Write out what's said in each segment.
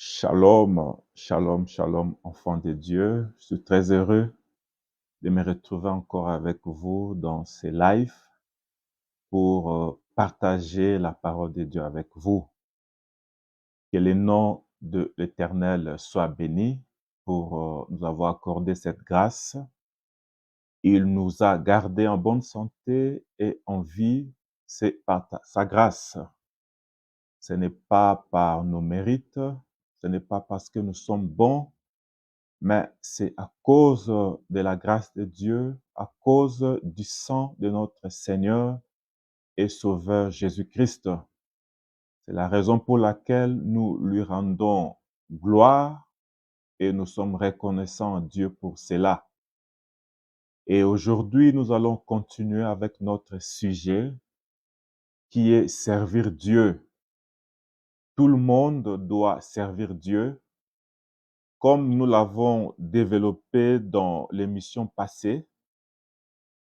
Shalom, shalom, shalom, enfants de Dieu. Je suis très heureux de me retrouver encore avec vous dans ces lives pour partager la parole de Dieu avec vous. Que le nom de l'Éternel soit béni pour nous avoir accordé cette grâce. Il nous a gardés en bonne santé et en vie. C'est par sa grâce. Ce n'est pas par nos mérites, ce n'est pas parce que nous sommes bons, mais c'est à cause de la grâce de Dieu, à cause du sang de notre Seigneur et Sauveur Jésus-Christ. C'est la raison pour laquelle nous lui rendons gloire et nous sommes reconnaissants à Dieu pour cela. Et aujourd'hui, nous allons continuer avec notre sujet qui est servir Dieu. Tout le monde doit servir Dieu. Comme nous l'avons développé dans l'émission passée,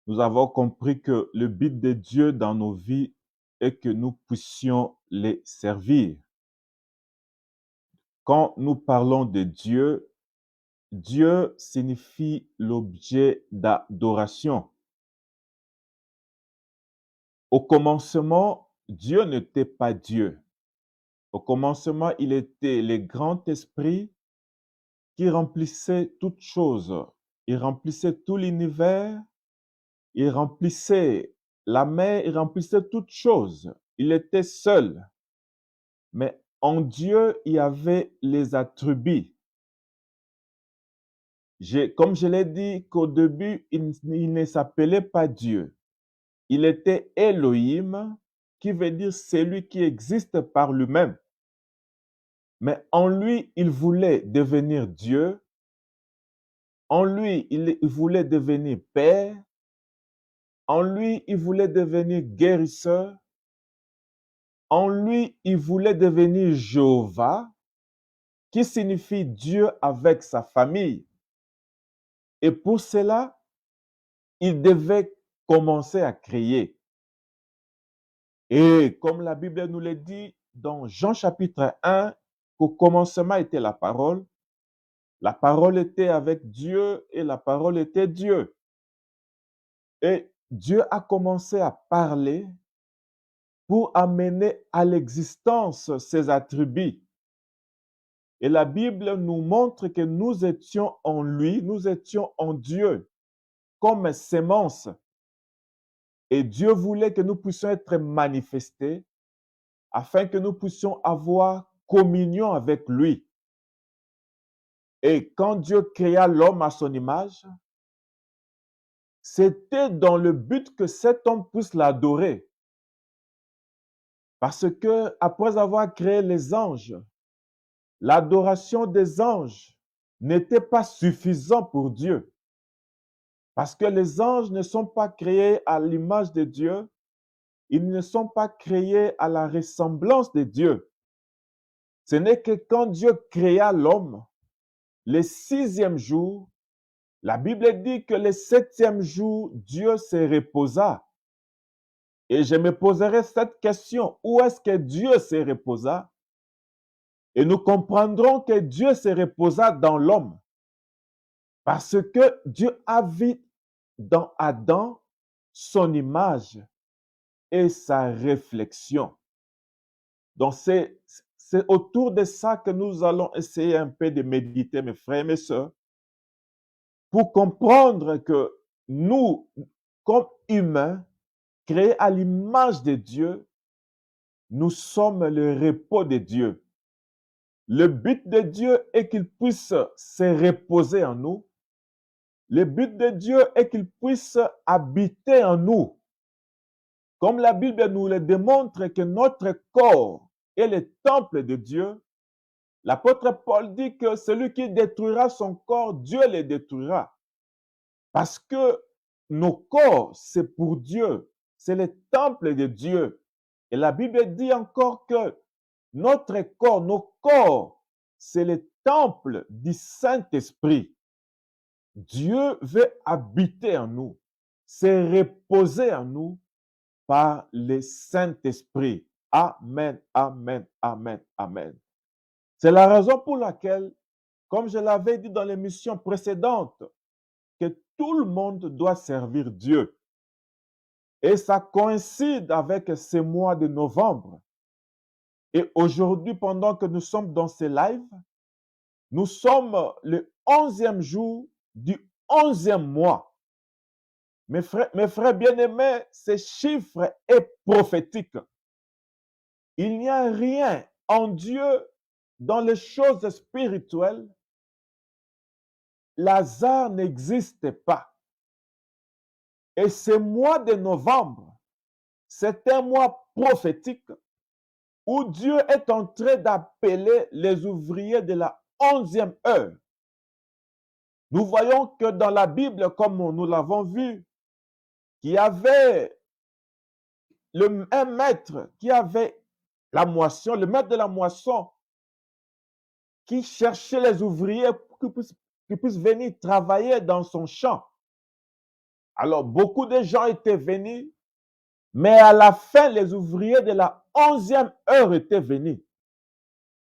nous avons compris que le but de Dieu dans nos vies est que nous puissions les servir. Quand nous parlons de Dieu, Dieu signifie l'objet d'adoration. Au commencement, Dieu n'était pas Dieu. Au commencement, il était le grand esprit qui remplissait toutes choses. Il remplissait tout l'univers. Il remplissait la mer, il remplissait toutes choses. Il était seul. Mais en Dieu, il y avait les attributs. Comme je l'ai dit qu'au début, il ne s'appelait pas Dieu. Il était Elohim, qui veut dire celui qui existe par lui-même. Mais en lui, il voulait devenir Dieu. En lui, il voulait devenir Père. En lui, il voulait devenir guérisseur. En lui, il voulait devenir Jéhovah, qui signifie Dieu avec sa famille. Et pour cela, il devait commencer à créer. Et comme la Bible nous le dit dans Jean chapitre 1, qu'au commencement était la parole était avec Dieu et la parole était Dieu. Et Dieu a commencé à parler pour amener à l'existence ses attributs. Et la Bible nous montre que nous étions en lui, nous étions en Dieu, comme sémence. Et Dieu voulait que nous puissions être manifestés afin que nous puissions avoir communion avec lui. Et quand Dieu créa l'homme à son image, c'était dans le but que cet homme puisse l'adorer. Parce que après avoir créé les anges, l'adoration des anges n'était pas suffisant pour Dieu. Parce que les anges ne sont pas créés à l'image de Dieu, ils ne sont pas créés à la ressemblance de Dieu. Ce n'est que quand Dieu créa l'homme, le sixième jour, la Bible dit que le septième jour, Dieu se reposa. Et je me poserai cette question, où est-ce que Dieu se reposa? Et nous comprendrons que Dieu se reposa dans l'homme. Parce que Dieu a vu dans Adam son image et sa réflexion. Donc, c'est autour de ça que nous allons essayer un peu de méditer, mes frères et mes sœurs, pour comprendre que nous, comme humains, créés à l'image de Dieu, nous sommes le repos de Dieu. Le but de Dieu est qu'il puisse se reposer en nous. Le but de Dieu est qu'il puisse habiter en nous. Comme la Bible nous le démontre que notre corps est le temple de Dieu, l'apôtre Paul dit que celui qui détruira son corps, Dieu le détruira. Parce que nos corps, c'est pour Dieu. C'est le temple de Dieu. Et la Bible dit encore que notre corps, nos corps, c'est le temple du Saint-Esprit. Dieu veut habiter en nous, se reposer en nous par le Saint-Esprit. Amen, amen, amen, amen. C'est la raison pour laquelle, comme je l'avais dit dans l'émission précédente, que tout le monde doit servir Dieu. Et ça coïncide avec ce mois de novembre. Et aujourd'hui, pendant que nous sommes dans ces lives, nous sommes le 11e jour du 11e mois. Mes frères bien-aimés, ce chiffre est prophétique. Il n'y a rien en Dieu dans les choses spirituelles. L'hasard n'existe pas. Et ce mois de novembre, c'est un mois prophétique où Dieu est en train d'appeler les ouvriers de la 11e heure. Nous voyons que dans la Bible, comme nous l'avons vu, qu'il y avait un maître qui avait la moisson, le maître de la moisson, qui cherchait les ouvriers pour qu'ils puissent venir travailler dans son champ. Alors, beaucoup de gens étaient venus, mais à la fin, les ouvriers de la 11e heure étaient venus.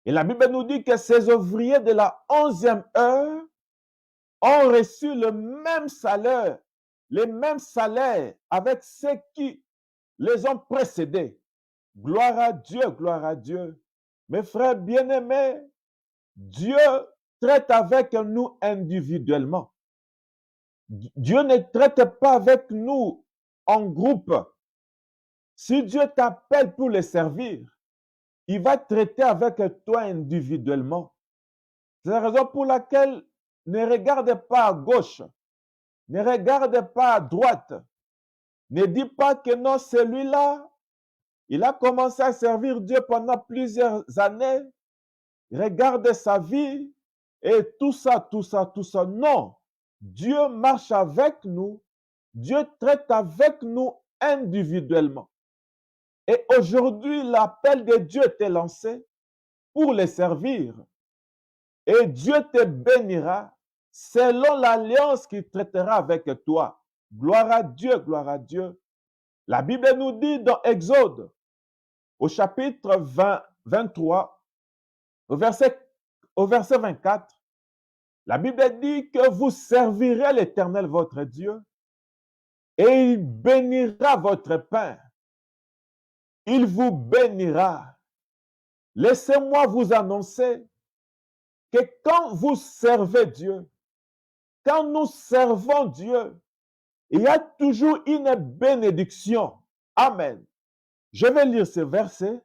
Et la Bible nous dit que ces ouvriers de la 11e heure ont reçu le même salaire, les mêmes salaires avec ceux qui les ont précédés. Gloire à Dieu, gloire à Dieu. Mes frères bien-aimés, Dieu traite avec nous individuellement. Dieu ne traite pas avec nous en groupe. Si Dieu t'appelle pour le servir, il va traiter avec toi individuellement. C'est la raison pour laquelle ne regarde pas à gauche, ne regarde pas à droite. Ne dis pas que non, celui-là, il a commencé à servir Dieu pendant plusieurs années. Regarde sa vie et tout ça, tout ça, tout ça. Non, Dieu marche avec nous. Dieu traite avec nous individuellement. Et aujourd'hui, l'appel de Dieu t'est lancé pour les servir. Et Dieu te bénira selon l'alliance qu'il traitera avec toi. Gloire à Dieu, gloire à Dieu. La Bible nous dit dans Exode, au chapitre 23, au verset 24, la Bible dit que vous servirez l'Éternel votre Dieu et il bénira votre pain. Il vous bénira. Laissez-moi vous annoncer que quand vous servez Dieu, quand nous servons Dieu, il y a toujours une bénédiction. Amen. Je vais lire ce verset.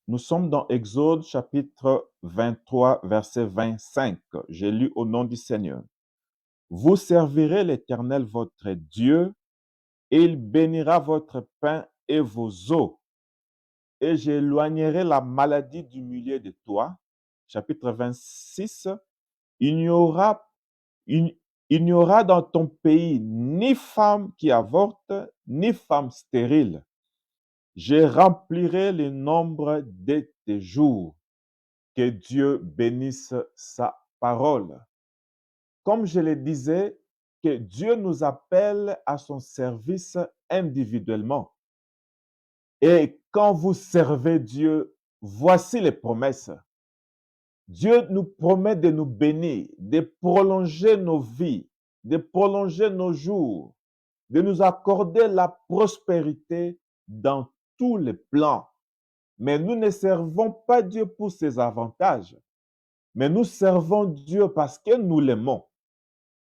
Nous sommes dans Exode chapitre 23, verset 25. J'ai lu au nom du Seigneur. Vous servirez l'Éternel votre Dieu, et il bénira votre pain et vos eaux. Et j'éloignerai la maladie du milieu de toi. Chapitre 26. Il n'y aura dans ton pays ni femme qui avorte, ni femme stérile. Je remplirai le nombre de tes jours. Que Dieu bénisse sa parole. Comme je le disais, que Dieu nous appelle à son service individuellement. Et quand vous servez Dieu, voici les promesses. Dieu nous promet de nous bénir, de prolonger nos vies, de prolonger nos jours, de nous accorder la prospérité dans tous les plans. Mais nous ne servons pas Dieu pour ses avantages, mais nous servons Dieu parce que nous l'aimons.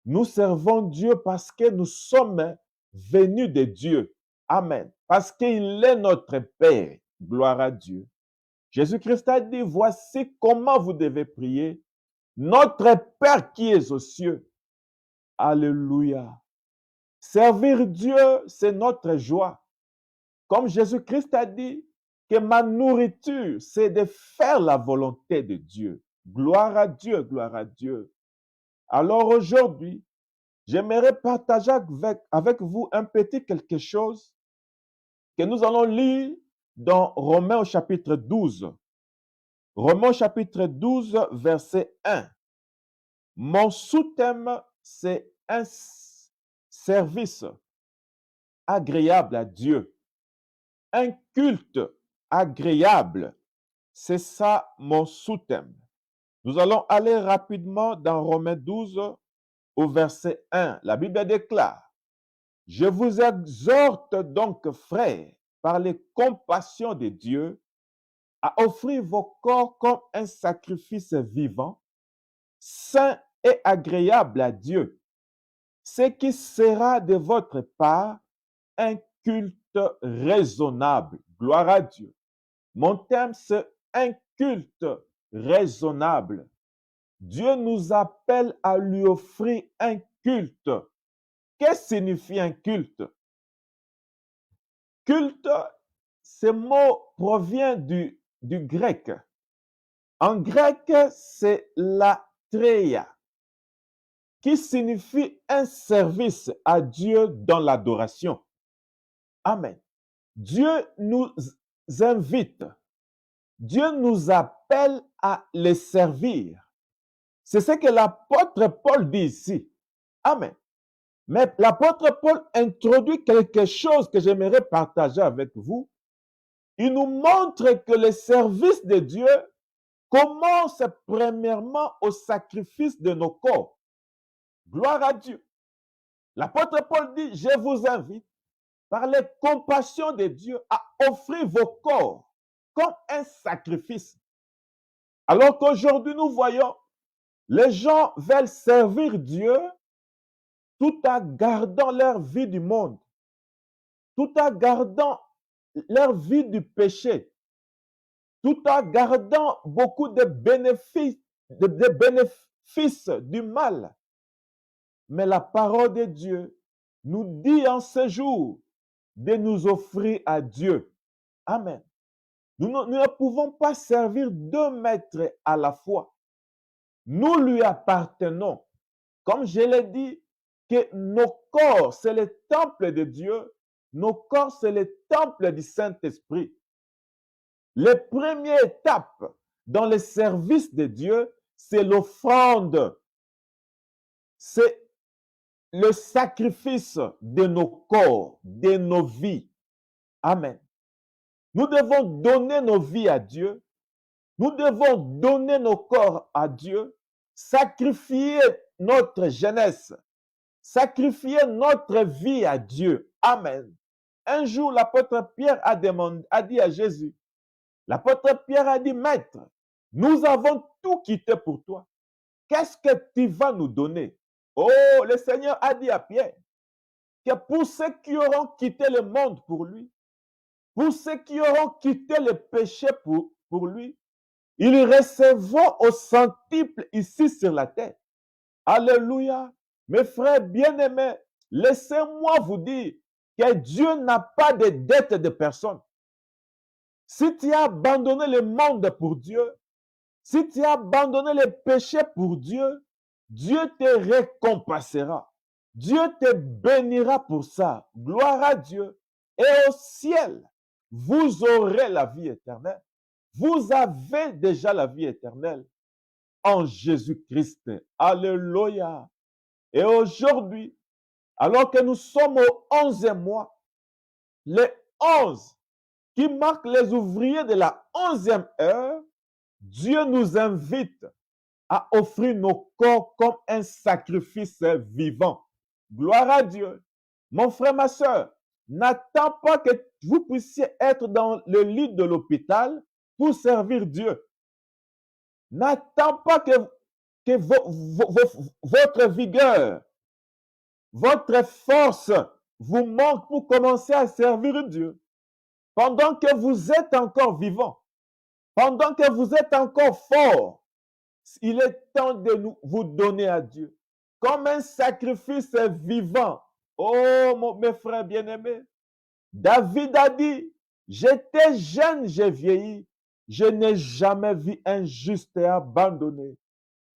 Nous servons Dieu parce que nous sommes venus de Dieu. Amen. Parce qu'il est notre Père. Gloire à Dieu. Jésus-Christ a dit, voici comment vous devez prier. Notre Père qui est aux cieux. Alléluia. Servir Dieu, c'est notre joie. Comme Jésus-Christ a dit, que ma nourriture, c'est de faire la volonté de Dieu. Gloire à Dieu, gloire à Dieu. Alors aujourd'hui, j'aimerais partager avec vous un petit quelque chose que nous allons lire dans Romains au chapitre 12. Romains au chapitre 12, verset 1. Mon sous-thème, c'est un service agréable à Dieu, un culte agréable C'est ça mon sous-thème. Nous allons aller rapidement dans Romains 12 au verset 1. La Bible déclare, « Je vous exhorte donc, frères, par les compassions de Dieu, à offrir vos corps comme un sacrifice vivant, saint et agréable à Dieu, ce qui sera de votre part un culte raisonnable. » Gloire à Dieu. Mon thème, c'est un culte raisonnable. Dieu nous appelle à lui offrir un culte. Qu'est-ce que signifie un culte? Culte, ce mot provient du grec. En grec, c'est latreia, qui signifie un service à Dieu dans l'adoration. Amen. Dieu nous invite, Dieu nous appelle à les servir. C'est ce que l'apôtre Paul dit ici. Amen. Mais l'apôtre Paul introduit quelque chose que j'aimerais partager avec vous. Il nous montre que le service de Dieu commence premièrement au sacrifice de nos corps. Gloire à Dieu. L'apôtre Paul dit, je vous invite, par les compassions de Dieu, à offrir vos corps comme un sacrifice. Alors qu'aujourd'hui, nous voyons, les gens veulent servir Dieu tout en gardant leur vie du monde, tout en gardant leur vie du péché, tout en gardant beaucoup de bénéfices, du mal. Mais la parole de Dieu nous dit en ce jour de nous offrir à Dieu. Amen. Nous ne pouvons pas servir deux maîtres à la fois. Nous lui appartenons. Comme je l'ai dit, que nos corps, c'est le temple de Dieu. Nos corps, c'est le temple du Saint-Esprit. Les premières étapes dans le service de Dieu, c'est l'offrande. C'est le sacrifice de nos corps, de nos vies. Amen. Nous devons donner nos vies à Dieu. Nous devons donner nos corps à Dieu, sacrifier notre jeunesse, sacrifier notre vie à Dieu. Amen. Un jour, l'apôtre Pierre a dit à Jésus, l'apôtre Pierre a dit, Maître, nous avons tout quitté pour toi. Qu'est-ce que tu vas nous donner? Oh, le Seigneur a dit à Pierre que pour ceux qui auront quitté le monde pour lui, pour ceux qui auront quitté le péché pour lui, ils recevront au centuple ici sur la terre. Alléluia. Mes frères bien-aimés, laissez-moi vous dire que Dieu n'a pas de dette de personne. Si tu as abandonné le monde pour Dieu, si tu as abandonné le péché pour Dieu, Dieu te récompensera. Dieu te bénira pour ça. Gloire à Dieu. Et au ciel, vous aurez la vie éternelle. Vous avez déjà la vie éternelle en Jésus-Christ. Alléluia. Et aujourd'hui, alors que nous sommes au 11e mois, les 11 qui marquent les ouvriers de la 11e heure, Dieu nous invite à offrir nos corps comme un sacrifice vivant. Gloire à Dieu. Mon frère, ma soeur, n'attends pas que vous puissiez être dans le lit de l'hôpital pour servir Dieu. N'attends pas que votre vigueur, votre force vous manque pour commencer à servir Dieu. Pendant que vous êtes encore vivant, pendant que vous êtes encore fort, il est temps de vous donner à Dieu comme un sacrifice vivant. Oh, mes frères bien-aimés, David a dit, j'étais jeune, j'ai vieilli, je n'ai jamais vu un juste et abandonné.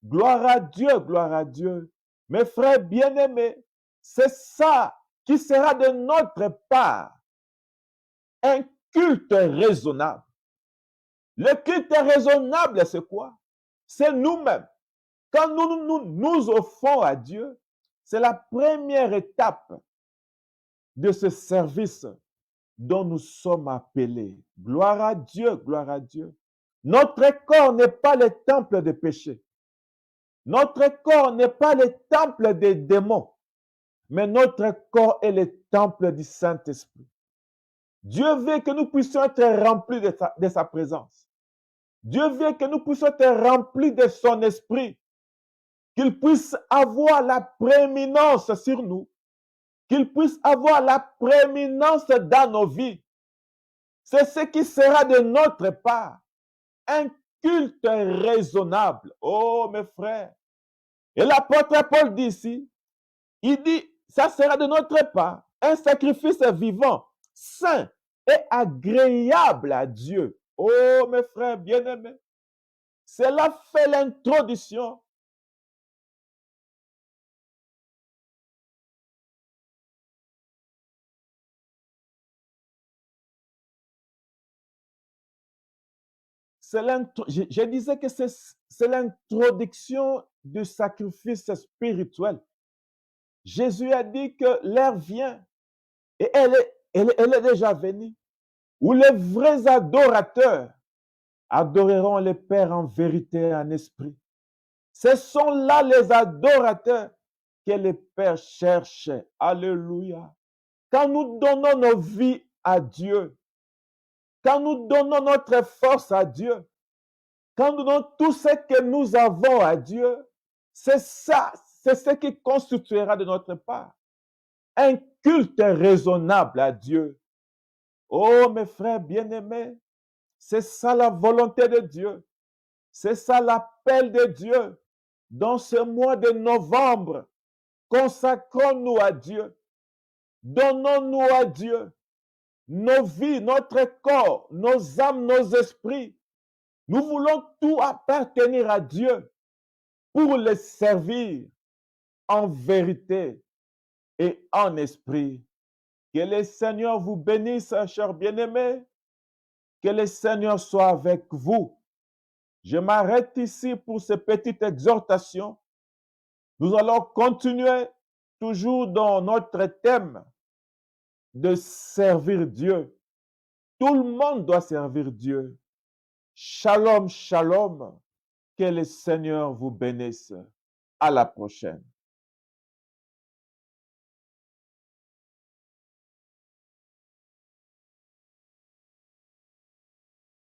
Gloire à Dieu, gloire à Dieu. Mes frères bien-aimés, c'est ça qui sera de notre part un culte raisonnable. Le culte raisonnable, c'est quoi? C'est nous-mêmes. Quand nous offrons à Dieu, c'est la première étape de ce service dont nous sommes appelés. Gloire à Dieu, gloire à Dieu. Notre corps n'est pas le temple de péché. Notre corps n'est pas le temple des démons, mais notre corps est le temple du Saint-Esprit. Dieu veut que nous puissions être remplis de sa présence. Dieu veut que nous puissions être remplis de son esprit, qu'il puisse avoir la prééminence sur nous, qu'il puisse avoir la prééminence dans nos vies. C'est ce qui sera de notre part un culte raisonnable. Oh, mes frères. Et l'apôtre Paul dit ici, il dit, ça sera de notre part un sacrifice vivant, saint et agréable à Dieu. Oh, mes frères bien-aimés, cela fait l'introduction. Je disais que c'est l'introduction du sacrifice spirituel. Jésus a dit que l'heure vient, et elle est déjà venue, où les vrais adorateurs adoreront le Père en vérité et en esprit. Ce sont là les adorateurs que le Père cherche. Alléluia. Quand nous donnons nos vies à Dieu, quand nous donnons notre force à Dieu, quand nous donnons tout ce que nous avons à Dieu, c'est ça, c'est ce qui constituera de notre part un culte raisonnable à Dieu. Oh, mes frères bien-aimés, c'est ça la volonté de Dieu. C'est ça l'appel de Dieu. Dans ce mois de novembre, consacrons-nous à Dieu. Donnons-nous à Dieu nos vies, notre corps, nos âmes, nos esprits. Nous voulons tout appartenir à Dieu pour le servir en vérité et en esprit. Que le Seigneur vous bénisse, chers bien-aimés. Que le Seigneur soit avec vous. Je m'arrête ici pour ces petites exhortations. Nous allons continuer toujours dans notre thème de servir Dieu. Tout le monde doit servir Dieu. Shalom, shalom. Que le Seigneur vous bénisse. À la prochaine.